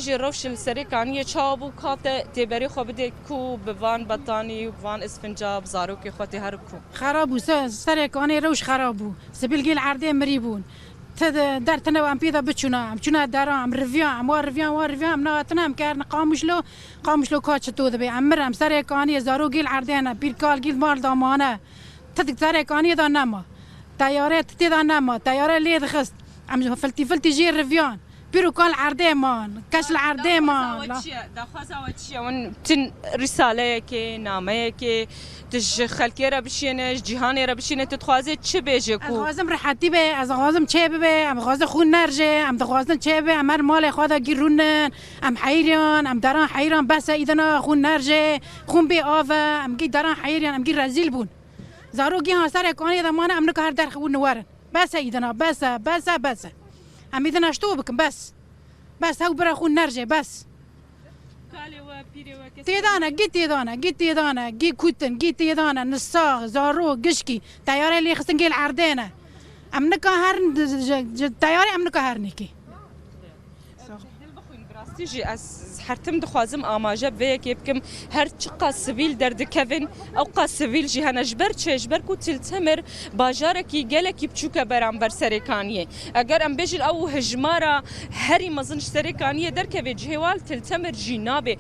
جی روشل سرکانی چابو کات تبری خوب ده کو بوان بطانی و بوان اسفنجاب زارو که خواهی هر کو خرابو سرکانی روش خرابو سبیل گیل عرده مریبون تد در تنو ام پیدا بچونا ام چونا درام رفیام وار ناتنام کارن قامش لو کاچ تو دبی امرم سرکانی زارو گیل عرده نه بیرکال گیل مال دامانه تد سرکانی دا نما تیاره تدا نما تیاره لید خست ام فلتی جی رفیان بیرو کال عرده مان کش العرده مان دخواست اوچیه اون تن رساله که نامه که تج خلکی را بشینه جهانی را بشینه تتخوازه چه بیجه کو؟ خوازم راحتی به از خوازم چه به ام خوازم خون نرجه ام خوازم چه به امر مال خدا گیرونن ام حیران ام دران حیران بس ایدنا خون نرجه خون بی آوه ام گی دران حیران ام گی رزیل بون زارو گی ها سر کانی دمان ام نکه هر در خون نوارن بس ایدنا بس ام ایدنا اشتو بکن بس هاو برا خون نرجه بس تيدانا جي كوتن جي تيدانا نصاغ زارو قشكي تياري اللي خصن جي العردينة أم نكهرن تياري أم نكهرنكي تيجي از حرتم دخوازم آماجه به که بکم هر چقا سویل درد کفن او قا سویل جهان جبر چه جبر کو تلتمر باجاره کی گله کی بچوکه برام بر سرکانیه اگر ام بجل او هجمارا هری مزنش سرکانیه در که جهوال تلتمر جنابه